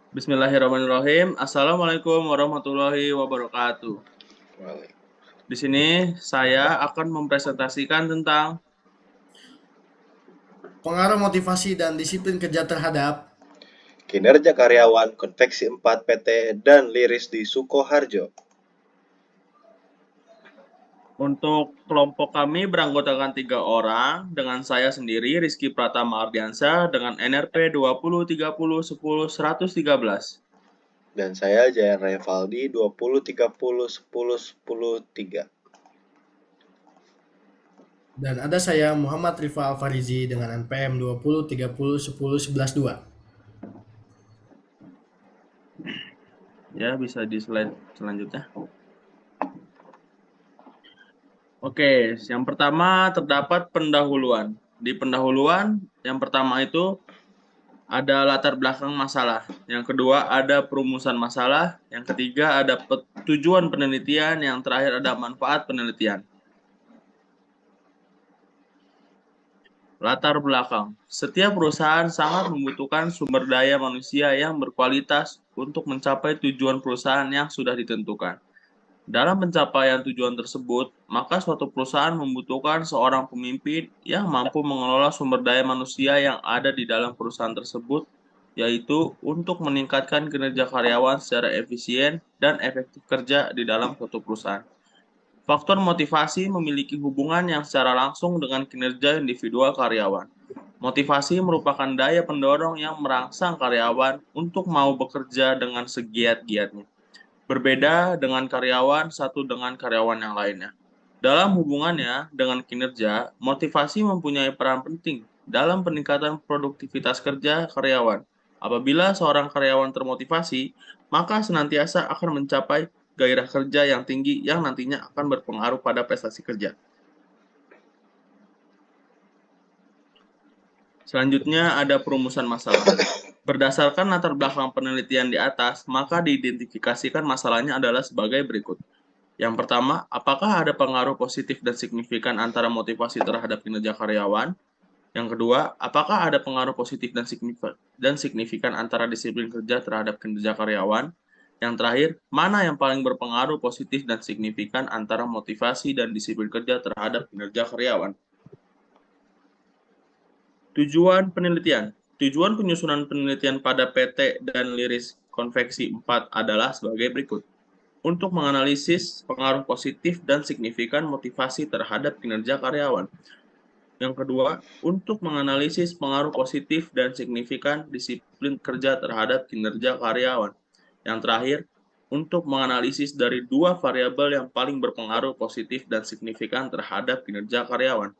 Bismillahirrahmanirrahim. Assalamualaikum warahmatullahi wabarakatuh. Balik. Di sini saya akan mempresentasikan tentang Pengaruh motivasi dan disiplin kerja terhadap Kinerja karyawan Konveksi 4 PT dan Liris di Sukoharjo. untuk kelompok kami beranggotakan 3 orang dengan saya sendiri Rizky Pratama Ardiansyah dengan NRP 2030101113. Dan saya Jayan Revaldi 2030101013. dan ada saya Muhammad Rifa Alfarizi dengan NPM 20 30 10 11 2. Ya, bisa di slide selanjutnya. Oke, yang pertama terdapat pendahuluan. Di pendahuluan, yang pertama itu ada latar belakang masalah. Yang kedua ada perumusan masalah. Yang ketiga ada tujuan penelitian. Yang terakhir ada manfaat penelitian. Latar belakang. Setiap perusahaan sangat membutuhkan sumber daya manusia yang berkualitas untuk mencapai tujuan perusahaan yang sudah ditentukan. Dalam pencapaian tujuan tersebut, maka suatu perusahaan membutuhkan seorang pemimpin yang mampu mengelola sumber daya manusia yang ada di dalam perusahaan tersebut, yaitu untuk meningkatkan kinerja karyawan secara efisien dan efektif kerja di dalam suatu perusahaan. Faktor motivasi memiliki hubungan yang secara langsung dengan kinerja individual karyawan. Motivasi merupakan daya pendorong yang merangsang karyawan untuk mau bekerja dengan segiat-giatnya. Berbeda dengan karyawan satu dengan karyawan yang lainnya. Dalam hubungannya dengan kinerja, motivasi mempunyai peran penting dalam peningkatan produktivitas kerja karyawan. Apabila seorang karyawan termotivasi, maka senantiasa akan mencapai gairah kerja yang tinggi yang nantinya akan berpengaruh pada prestasi kerja. Selanjutnya ada perumusan masalah. Berdasarkan latar belakang penelitian di atas, maka diidentifikasikan masalahnya adalah sebagai berikut. Yang pertama, apakah ada pengaruh positif dan signifikan antara motivasi terhadap kinerja karyawan? Yang kedua, apakah ada pengaruh positif dan signifikan antara disiplin kerja terhadap kinerja karyawan? Yang terakhir, mana yang paling berpengaruh positif dan signifikan antara motivasi dan disiplin kerja terhadap kinerja karyawan? Tujuan penelitian. Tujuan penyusunan penelitian pada PT dan Liris Konveksi 4 adalah sebagai berikut. Untuk menganalisis pengaruh positif dan signifikan motivasi terhadap kinerja karyawan. Yang kedua, untuk menganalisis pengaruh positif dan signifikan disiplin kerja terhadap kinerja karyawan. Yang terakhir, untuk menganalisis dari dua variabel yang paling berpengaruh positif dan signifikan terhadap kinerja karyawan.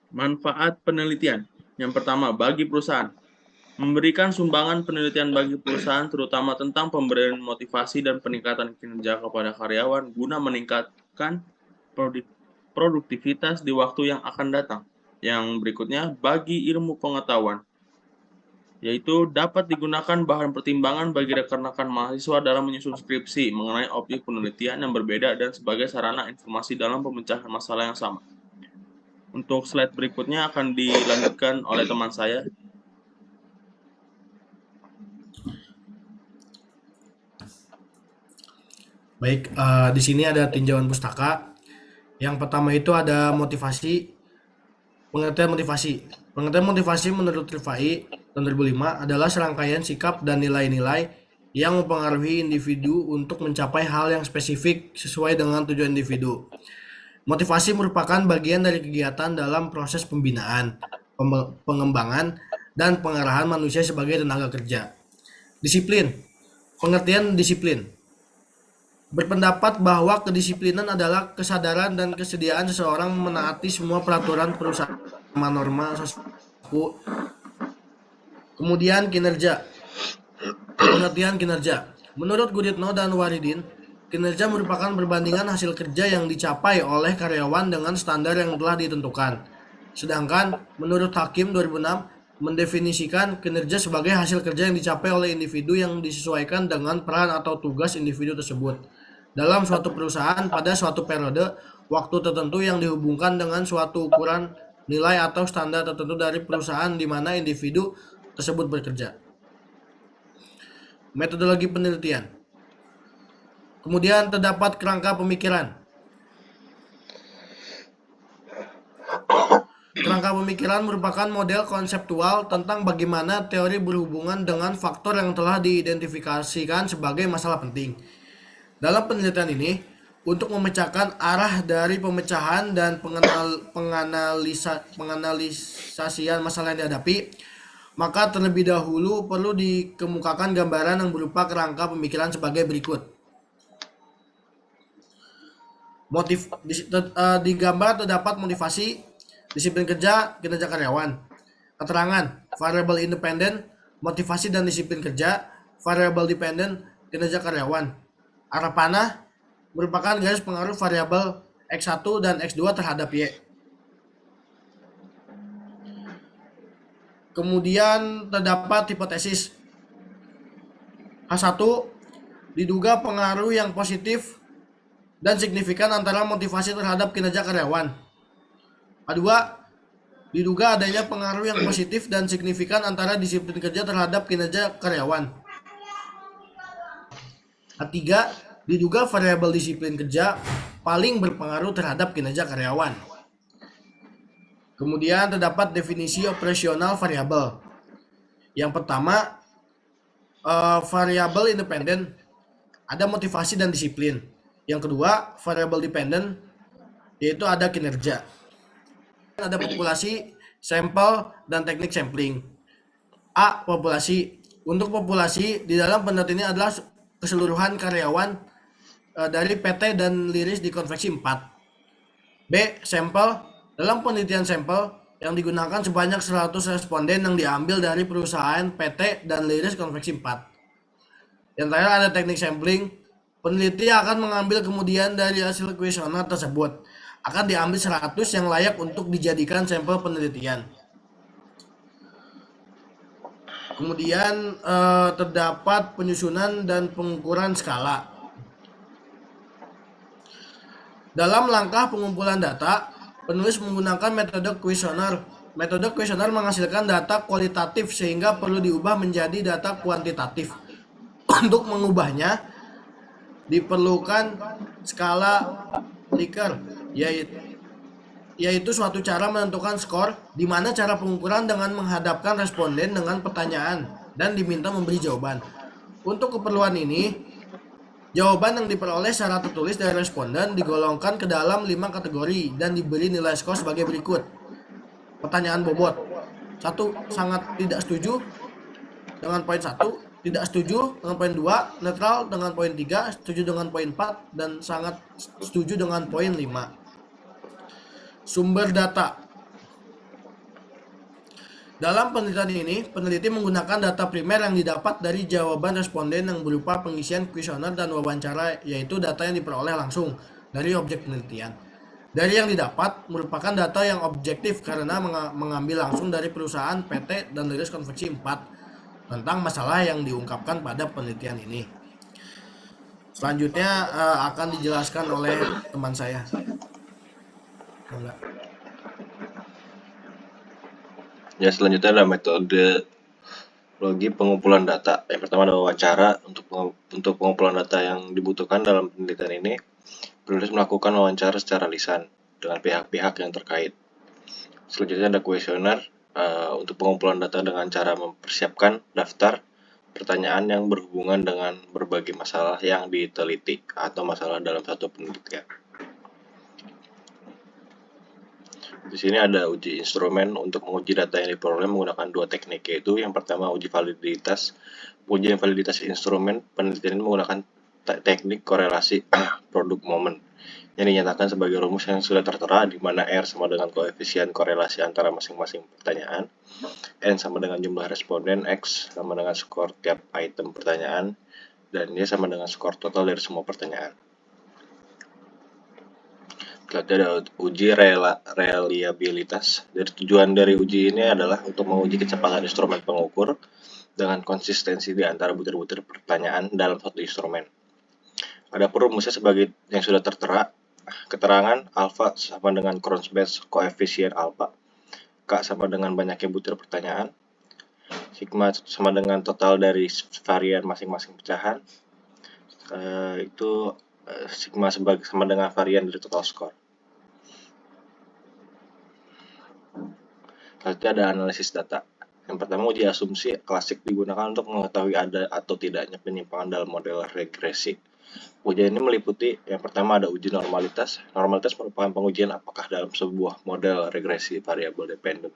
Manfaat penelitian. Yang pertama, bagi perusahaan. Memberikan sumbangan penelitian bagi perusahaan terutama tentang pemberian motivasi dan peningkatan kinerja kepada karyawan guna meningkatkan produktivitas di waktu yang akan datang. Yang berikutnya, bagi ilmu pengetahuan, yaitu dapat digunakan bahan pertimbangan bagi rekan-rekan mahasiswa dalam menyusun skripsi mengenai objek penelitian yang berbeda dan sebagai sarana informasi dalam pemecahan masalah yang sama. Untuk slide berikutnya akan dilanjutkan oleh teman saya. Baik, di sini ada tinjauan pustaka. Yang pertama itu ada motivasi, pengertian motivasi. Pengertian motivasi menurut Rifai tahun 2005 adalah serangkaian sikap dan nilai-nilai yang mempengaruhi individu untuk mencapai hal yang spesifik sesuai dengan tujuan individu. Motivasi merupakan bagian dari kegiatan dalam proses pembinaan, pengembangan, dan pengarahan manusia sebagai tenaga kerja. Disiplin. Pengertian disiplin berpendapat bahwa kedisiplinan adalah kesadaran dan kesediaan seseorang menaati semua peraturan perusahaan sama norma sesuatu. Kemudian kinerja. Pengertian kinerja. Menurut Guritno dan Waridin, kinerja merupakan perbandingan hasil kerja yang dicapai oleh karyawan dengan standar yang telah ditentukan. Sedangkan menurut Hakim 2006 mendefinisikan kinerja sebagai hasil kerja yang dicapai oleh individu yang disesuaikan dengan peran atau tugas individu tersebut dalam suatu perusahaan pada suatu periode waktu tertentu yang dihubungkan dengan suatu ukuran nilai atau standar tertentu dari perusahaan di mana individu tersebut bekerja. Metodologi penelitian. Kemudian terdapat kerangka pemikiran. Kerangka pemikiran merupakan model konseptual tentang bagaimana teori berhubungan dengan faktor yang telah diidentifikasikan sebagai masalah penting. Dalam penelitian ini, untuk memecahkan arah dari pemecahan dan penganalisasian masalah yang dihadapi, maka terlebih dahulu perlu dikemukakan gambaran yang berupa kerangka pemikiran sebagai berikut. Di gambar terdapat motivasi, disiplin kerja, kinerja karyawan. Keterangan, variabel independen, motivasi dan disiplin kerja, variabel dependen, kinerja karyawan. Arah panah merupakan garis pengaruh variabel X1 dan X2 terhadap Y. Kemudian terdapat hipotesis. H1, diduga pengaruh yang positif dan signifikan antara motivasi terhadap kinerja karyawan. H2, diduga adanya pengaruh yang positif dan signifikan antara disiplin kerja terhadap kinerja karyawan. H3, diduga variabel disiplin kerja paling berpengaruh terhadap kinerja karyawan. Kemudian terdapat definisi operasional variabel. Yang pertama, variabel independen, ada motivasi dan disiplin. Yang kedua, variabel dependen, yaitu ada kinerja. Ada populasi, sampel, dan teknik sampling. A. Populasi. Untuk populasi, di dalam penelitian ini adalah keseluruhan karyawan dari PT dan Liris di konveksi 4. B. Sampel. Dalam penelitian sampel yang digunakan sebanyak 100 responden yang diambil dari perusahaan PT dan Liris konveksi 4. Yang terakhir ada teknik sampling. Peneliti akan mengambil kemudian dari hasil kuesioner tersebut akan diambil 100 yang layak untuk dijadikan sampel penelitian. Kemudian terdapat penyusunan dan pengukuran skala. Dalam langkah pengumpulan data, penulis menggunakan metode kuesioner. Metode kuesioner menghasilkan data kualitatif sehingga perlu diubah menjadi data kuantitatif. Untuk mengubahnya, diperlukan skala Likert, yaitu suatu cara menentukan skor, di mana cara pengukuran dengan menghadapkan responden dengan pertanyaan dan diminta memberi jawaban. Untuk keperluan ini, jawaban yang diperoleh secara tertulis dari responden digolongkan ke dalam 5 kategori dan diberi nilai skor sebagai berikut. Pertanyaan bobot. 1. Sangat tidak setuju dengan poin 1, tidak setuju dengan poin 2, netral dengan poin 3, setuju dengan poin 4, dan sangat setuju dengan poin 5. Sumber data. Dalam penelitian ini, peneliti menggunakan data primer yang didapat dari jawaban responden yang berupa pengisian kuesioner dan wawancara, yaitu data yang diperoleh langsung dari objek penelitian. Dari yang didapat merupakan data yang objektif karena mengambil langsung dari perusahaan PT dan Liris konveksi 4 tentang masalah yang diungkapkan pada penelitian ini. Selanjutnya akan dijelaskan oleh teman saya. Ya, selanjutnya adalah metodologi pengumpulan data. Yang pertama adalah wawancara. Untuk pengumpulan data yang dibutuhkan dalam penelitian ini, penulis melakukan wawancara secara lisan dengan pihak-pihak yang terkait. Selanjutnya ada kuesioner untuk pengumpulan data dengan cara mempersiapkan daftar pertanyaan yang berhubungan dengan berbagai masalah yang diteliti atau masalah dalam satu penelitian. Di sini ada uji instrumen untuk menguji data yang diperoleh menggunakan 2 teknik, yaitu yang pertama uji validitas. Ujian validitas instrumen penelitian ini menggunakan teknik korelasi produk momen yang dinyatakan sebagai rumus yang sudah tertera, di mana R sama dengan koefisien korelasi antara masing-masing pertanyaan, N sama dengan jumlah responden, X sama dengan skor tiap item pertanyaan, dan Y sama dengan skor total dari semua pertanyaan. Selanjutnya ada uji reliabilitas. Tujuan dari uji ini adalah untuk menguji kecepatan instrumen pengukur dengan konsistensi di antara butir-butir pertanyaan dalam satu instrumen. Adapun rumusnya sebagai yang sudah tertera, keterangan alfa sama dengan Cronbach's koefisien alfa, K sama dengan banyaknya butir pertanyaan, Sigma sama dengan total dari varian masing-masing pecahan. Itu sigma sama dengan varian dari total skor. Selanjutnya ada analisis data. Yang pertama, uji asumsi klasik digunakan untuk mengetahui ada atau tidaknya penyimpangan dalam model regresi. Ujian ini meliputi yang pertama ada uji normalitas. Normalitas merupakan pengujian apakah dalam sebuah model regresi variabel dependent,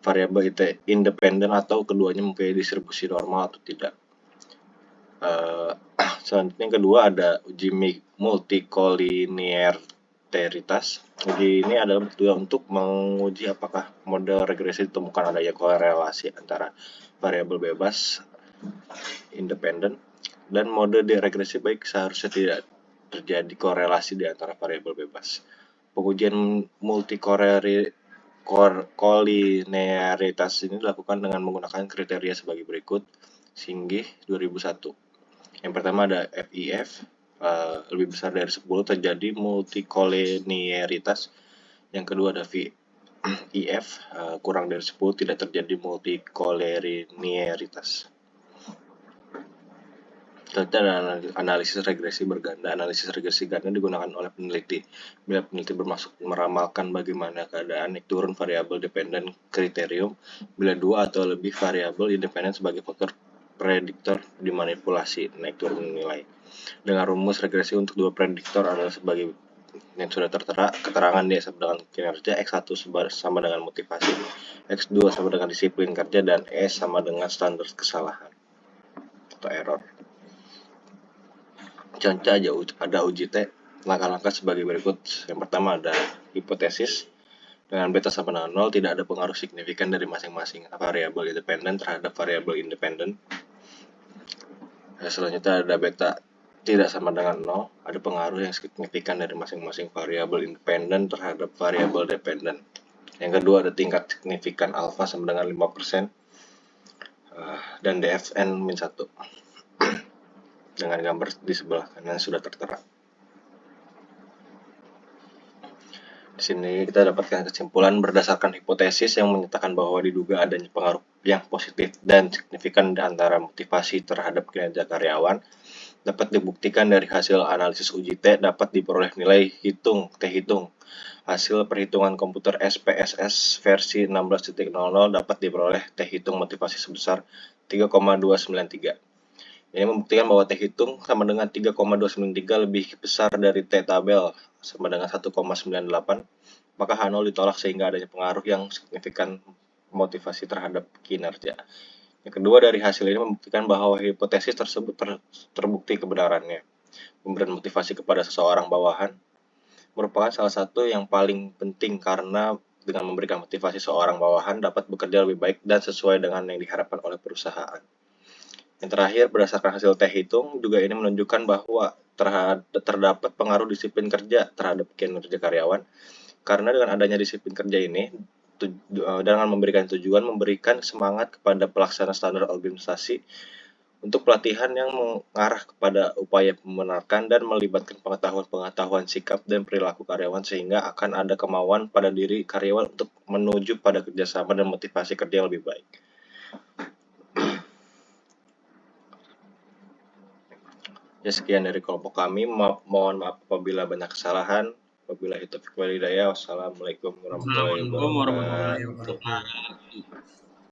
variabel independen atau keduanya mempunyai distribusi normal atau tidak. Selanjutnya yang kedua ada uji multikolinearitas. Uji ini adalah tujuan untuk menguji apakah model regresi ditemukan adanya korelasi antara variabel bebas independen dan mode regresi baik seharusnya tidak terjadi korelasi di antara variabel bebas. Pengujian multikolinearitas ini dilakukan dengan menggunakan kriteria sebagai berikut. Singgih 2001. Yang pertama ada FIF, lebih besar dari 10 terjadi multikolinearitas. Yang kedua ada VIF, kurang dari 10 tidak terjadi multikolinearitas. Selanjutnya ada analisis regresi berganda. Analisis regresi ganda digunakan oleh peneliti bila peneliti bermaksud meramalkan bagaimana keadaan naik turun variabel dependen kriterium bila dua atau lebih variabel independen sebagai faktor prediktor dimanipulasi naik turun nilai. Dengan rumus regresi untuk dua prediktor adalah sebagai yang sudah tertera, keterangan dia sama dengan kinerja, X1 sama dengan motivasi, X2 sama dengan disiplin kerja, dan E sama dengan standar kesalahan atau error. Contoh aja ada uji T, langkah-langkah sebagai berikut. Yang pertama ada hipotesis. Dengan beta sama dengan 0, tidak ada pengaruh signifikan dari masing-masing variabel independen terhadap variabel independen. Selanjutnya ada beta tidak sama dengan 0, ada pengaruh yang signifikan dari masing-masing variabel independen terhadap variabel dependen. Yang kedua ada tingkat signifikan alfa sama dengan 5%, dan DFN min 1. Dengan gambar di sebelah kanan sudah tertera. Di sini kita dapatkan kesimpulan berdasarkan hipotesis yang menyatakan bahwa diduga adanya pengaruh yang positif dan signifikan antara motivasi terhadap kinerja karyawan. Dapat dibuktikan dari hasil analisis uji T dapat diperoleh nilai T hitung. Hasil perhitungan komputer SPSS versi 16.00 dapat diperoleh T hitung motivasi sebesar 3,293. Ini membuktikan bahwa T hitung sama dengan 3,293 lebih besar dari T tabel sama dengan 1,98. Maka H0 ditolak sehingga adanya pengaruh yang signifikan motivasi terhadap kinerja. Yang kedua, dari hasil ini membuktikan bahwa hipotesis tersebut terbukti kebenarannya. Pemberian motivasi kepada seseorang bawahan merupakan salah satu yang paling penting karena dengan memberikan motivasi seorang bawahan dapat bekerja lebih baik dan sesuai dengan yang diharapkan oleh perusahaan. Yang terakhir, berdasarkan hasil T hitung, juga ini menunjukkan bahwa terdapat pengaruh disiplin kerja terhadap kinerja karyawan. Karena dengan adanya disiplin kerja ini, dengan memberikan tujuan, memberikan semangat kepada pelaksana standar organisasi untuk pelatihan yang mengarah kepada upaya membenarkan dan melibatkan pengetahuan sikap dan perilaku karyawan sehingga akan ada kemauan pada diri karyawan untuk menuju pada kerjasama dan motivasi kerja yang lebih baik. Ya, sekian dari kelompok kami. Mohon maaf apabila banyak kesalahan. Wabillahi taufiq wal hidayah. Wassalamualaikum warahmatullahi wabarakatuh.